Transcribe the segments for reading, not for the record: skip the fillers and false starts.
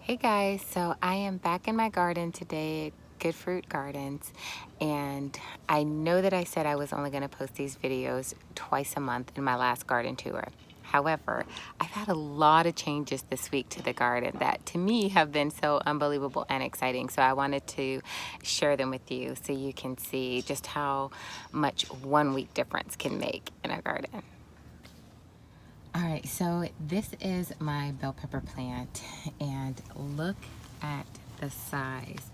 Hey guys, so I am back in my garden today, Good Fruit Gardens, and I know that I said I was only going to post these videos twice a month in my last garden tour. However, I've had a lot of changes this week to the garden that to me have been so unbelievable and exciting. So I wanted to share them with you so you can see just how much 1 week difference can make in a garden. All right, so this is my bell pepper plant, and look at the size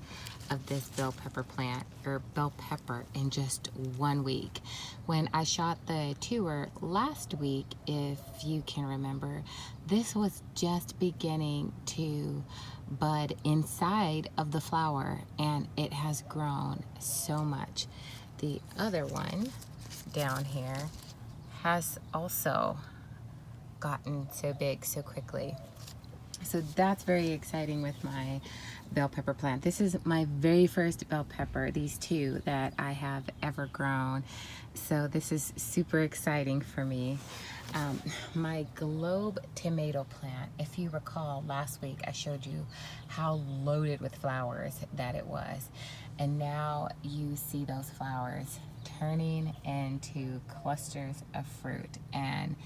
of this bell pepper plant, or bell pepper, in just 1 week. When I shot the tour last week, if you can remember, this was just beginning to bud inside of the flower, and it has grown so much. The other one down here has also gotten so big so quickly. So that's very exciting with my bell pepper plant. This is my very first bell pepper, these two that I have ever grown. So this is super exciting for me. My globe tomato plant, if you recall last week I showed you how loaded with flowers that it was. And now you see those flowers turning into clusters of fruit. And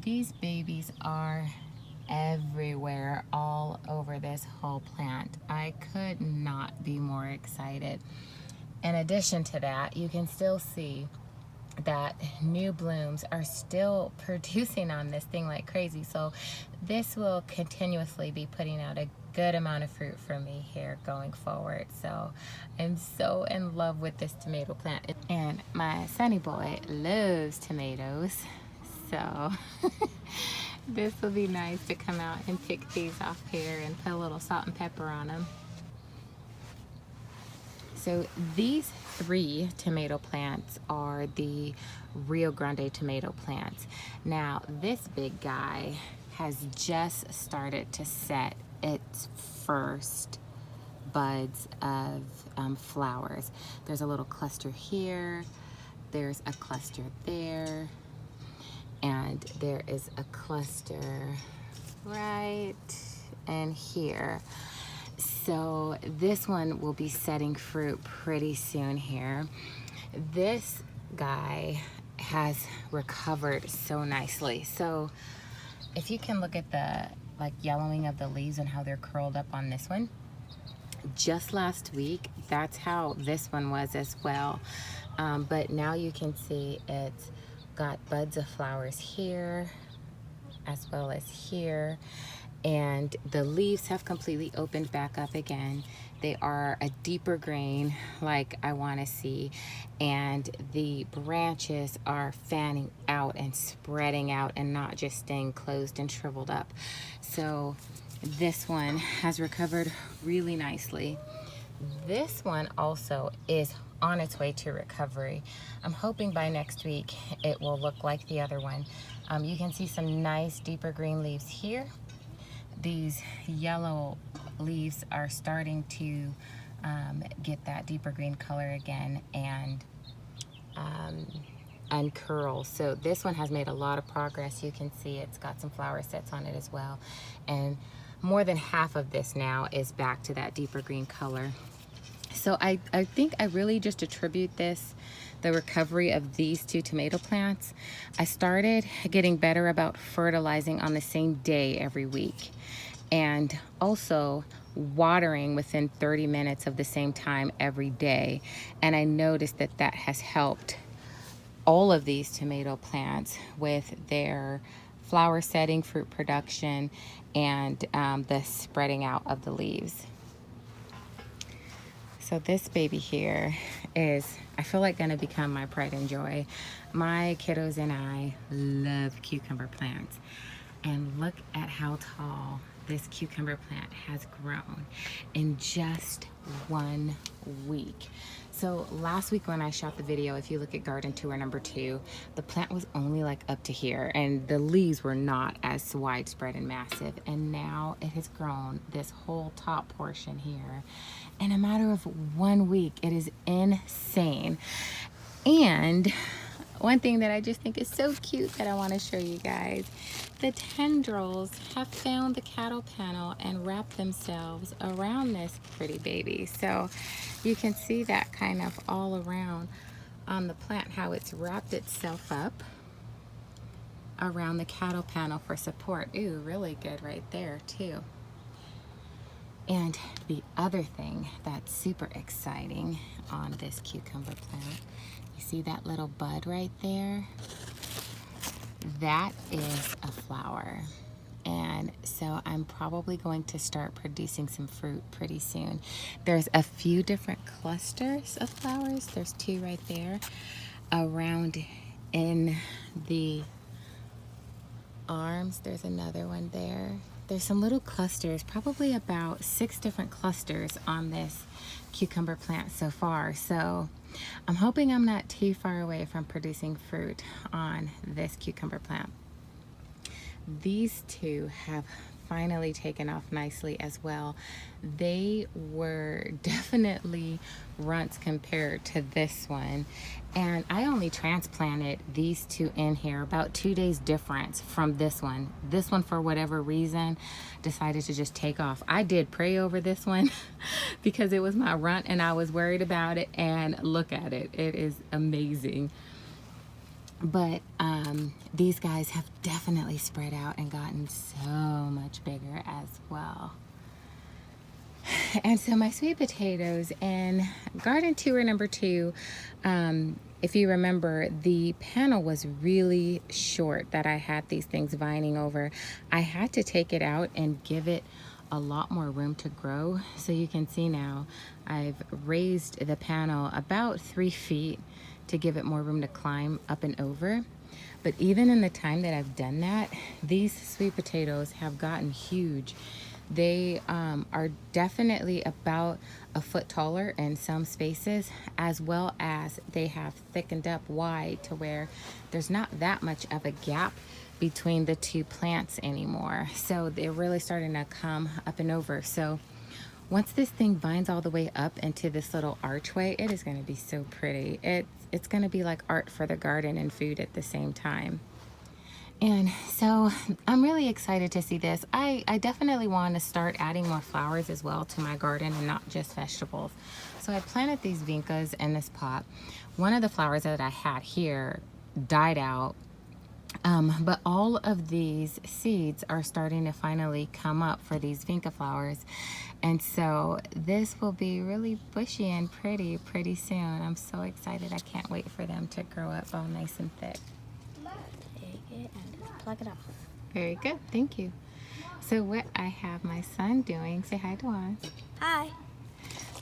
these babies are everywhere, all over this whole plant. I could not be more excited. In addition to that, you can still see that new blooms are still producing on this thing like crazy. So this will continuously be putting out a good amount of fruit for me here going forward. So I'm so in love with this tomato plant. And my sonny boy loves tomatoes. So this will be nice to come out and pick these off here and put a little salt and pepper on them. So these three tomato plants are the Rio Grande tomato plants. Now this big guy has just started to set its first buds of flowers. There's a little cluster here, there's a cluster there, and there is a cluster right in here. So this one will be setting fruit pretty soon here. This guy has recovered so nicely. So if you can look at the yellowing of the leaves and how they're curled up on this one, just last week that's how this one was as well. But now you can see it's got buds of flowers here as well as here, and the leaves have completely opened back up again. They are a deeper green like I want to see, and the branches are fanning out and spreading out and not just staying closed and shriveled up. So this one has recovered really nicely. This one also is on its way to recovery. I'm hoping by next week it will look like the other one. You can see some nice deeper green leaves here. These yellow leaves are starting to get that deeper green color again and uncurl. So this one has made a lot of progress. You can see it's got some flower sets on it as well. And more than half of this now is back to that deeper green color. So I think I really just attribute this, the recovery of these two tomato plants. I started getting better about fertilizing on the same day every week, and also watering within 30 minutes of the same time every day. And I noticed that that has helped all of these tomato plants with their flower setting, fruit production, and the spreading out of the leaves. So this baby here is, I feel like, gonna become my pride and joy. My kiddos and I love cucumber plants. And look at how tall this cucumber plant has grown in just 1 week. So last week when I shot the video, if you look at garden tour number 2, the plant was only like up to here and the leaves were not as widespread and massive. And now it has grown this whole top portion here in a matter of 1 week. It is insane. And one thing that I just think is so cute that I want to show you guys. The tendrils have found the cattle panel and wrapped themselves around this pretty baby. So you can see that kind of all around on the plant, how it's wrapped itself up around the cattle panel for support. Ooh, really good right there too. And the other thing that's super exciting on this cucumber plant, you see that little bud right there? That is a flower. And so I'm probably going to start producing some fruit pretty soon. There's a few different clusters of flowers. There's 2 right there around in the arms. There's another one there. There's some little clusters, probably about 6 different clusters on this cucumber plant so far. So I'm hoping I'm not too far away from producing fruit on this cucumber plant. These 2 have finally taken off nicely as well. They were definitely runts compared to this one, and I only transplanted these 2 in here, about 2 days difference from this one. This one, for whatever reason, decided to just take off. I did pray over this one because it was my runt and I was worried about it, and look at it, it is amazing. But these guys have definitely spread out and gotten so much bigger as well. And so my sweet potatoes in garden tour number 2, if you remember, the panel was really short that I had these things vining over. I had to take it out and give it a lot more room to grow. So you can see now I've raised the panel about 3 feet to give it more room to climb up and over. But even in the time that I've done that, these sweet potatoes have gotten huge. They are definitely about a foot taller in some spaces, as well as they have thickened up wide to where there's not that much of a gap between the 2 plants anymore. So they're really starting to come up and over. So once this thing vines all the way up into this little archway, it is going to be so pretty. It's going to be like art for the garden and food at the same time. And so I'm really excited to see this. I definitely want to start adding more flowers as well to my garden and not just vegetables. So I planted these vincas in this pot. One of the flowers that I had here died out. But all of these seeds are starting to finally come up for these vinca flowers. And so this will be really bushy and pretty soon. I'm so excited. I can't wait for them to grow up all nice and thick. Take it and plug it off. Very good. Thank you. So what I have my son doing, say hi to us. Hi.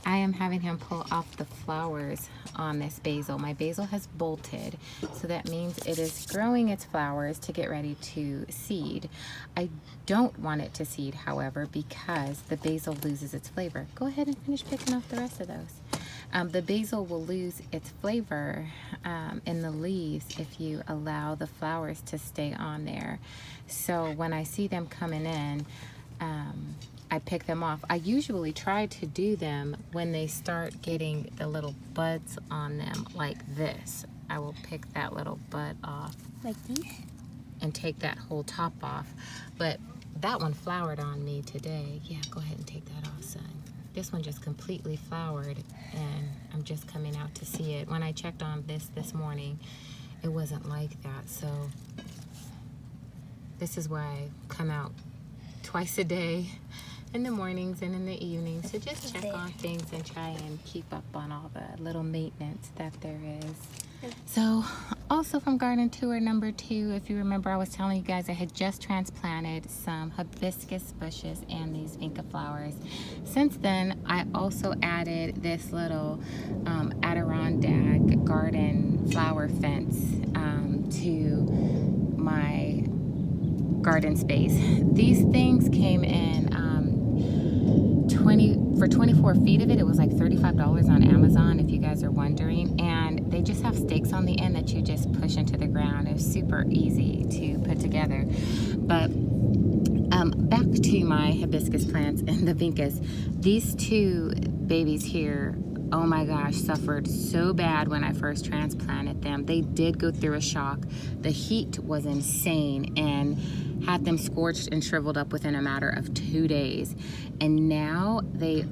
I am having him pull off the flowers on this basil. My basil has bolted, so that means it is growing its flowers to get ready to seed. I don't want it to seed, however, because the basil loses its flavor. Go ahead and finish picking off the rest of those. The basil will lose its flavor in the leaves if you allow the flowers to stay on there. So when I see them coming in, I pick them off. I usually try to do them when they start getting the little buds on them like this. I will pick that little bud off. Like these? And take that whole top off. But that one flowered on me today. Yeah, go ahead and take that off, son. This one just completely flowered and I'm just coming out to see it. When I checked on this morning, it wasn't like that. So this is why I come out twice a day, in the mornings and in the evenings, to just check on things and try and keep up on all the little maintenance that there is. So also from garden tour number 2, if you remember, I was telling you guys I had just transplanted some hibiscus bushes and these vinca flowers. Since then, I also added this little Adirondack garden flower fence to my garden space. These things came in for 24 feet of it. It was like $35 on Amazon, if you guys are wondering, and they just have stakes on the end that you just push into the ground. It's super easy to put together. But back to my hibiscus plants and the vincas. These 2 babies here oh my gosh, suffered so bad when I first transplanted them. They did go through a shock. The heat was insane and had them scorched and shriveled up within a matter of 2 days. And now the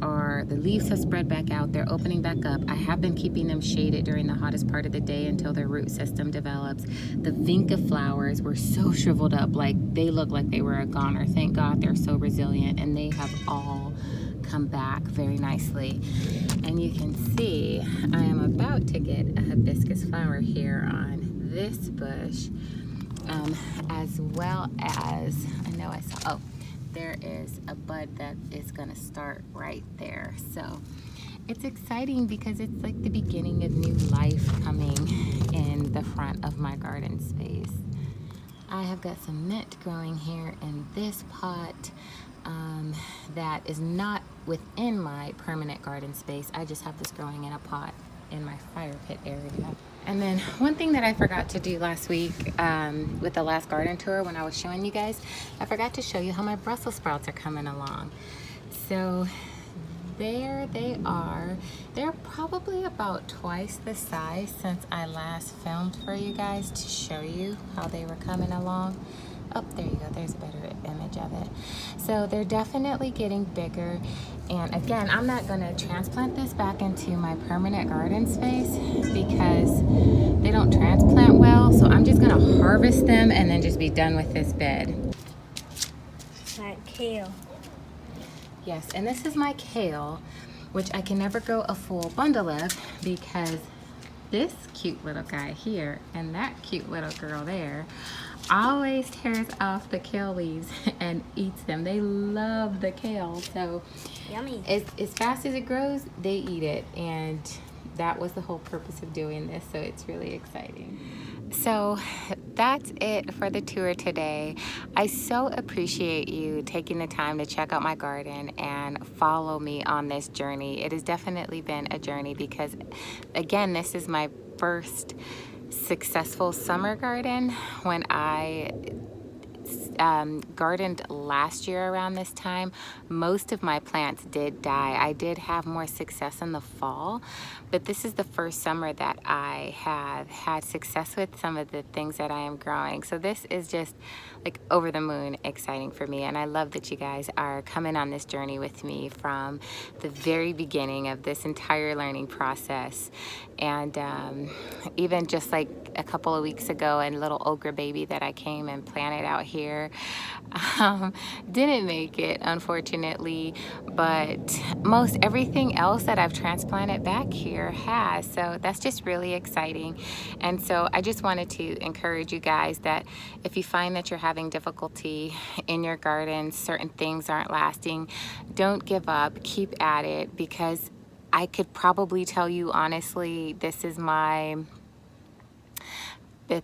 leaves have spread back out. They're opening back up. I have been keeping them shaded during the hottest part of the day until their root system develops. The vinca flowers were so shriveled up, like they look like they were a goner. Thank God they're so resilient, and they have all come back very nicely. And you can see I am about to get a hibiscus flower here on this bush, as well as, I know I saw, oh, there is a bud that is gonna start right there. So it's exciting because it's like the beginning of new life coming in the front of my garden space. I have got some mint growing here in this pot that is not within my permanent garden space. I just have this growing in a pot in my fire pit area. And then one thing that I forgot to do last week with the last garden tour when I was showing you guys, I forgot to show you how my Brussels sprouts are coming along. So there they are. They're probably about twice the size since I last filmed for you guys to show you how they were coming along. Oh, there you go, there's a better image of it. So they're definitely getting bigger. And again, I'm not gonna transplant this back into my permanent garden space because they don't transplant well. So I'm just gonna harvest them and then just be done with this bed. Like kale. Yes, and this is my kale, which I can never grow a full bundle of because this cute little guy here and that cute little girl there always tears off the kale leaves and eats them. They love the kale, so Yummy. as fast as it grows, they eat it, and that was the whole purpose of doing this, so it's really exciting. So that's it for the tour today. I so appreciate you taking the time to check out my garden and follow me on this journey. It has definitely been a journey because, again, this is my first successful summer garden. When I gardened last year around this time, most of my plants did die. I did have more success in the fall, but this is the first summer that I have had success with some of the things that I am growing. So this is just like over the moon exciting for me, and I love that you guys are coming on this journey with me from the very beginning of this entire learning process. And even just like a couple of weeks ago, a little okra baby that I came and planted out here didn't make it, unfortunately, but most everything else that I've transplanted back here has. So that's just really exciting. And so I just wanted to encourage you guys that if you find that you're having difficulty in your garden, certain things aren't lasting, don't give up, keep at it, because I could probably tell you honestly, this is the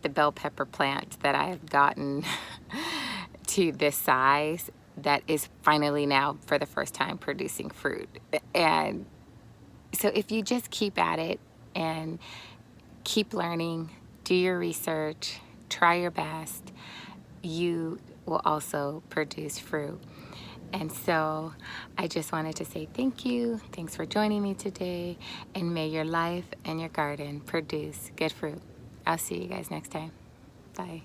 bell pepper plant that I have gotten to this size that is finally now for the first time producing fruit. And so if you just keep at it and keep learning, do your research, try your best, you will also produce fruit. And so I just wanted to say thank you. Thanks for joining me today, and may your life and your garden produce good fruit. I'll see you guys next time. Bye.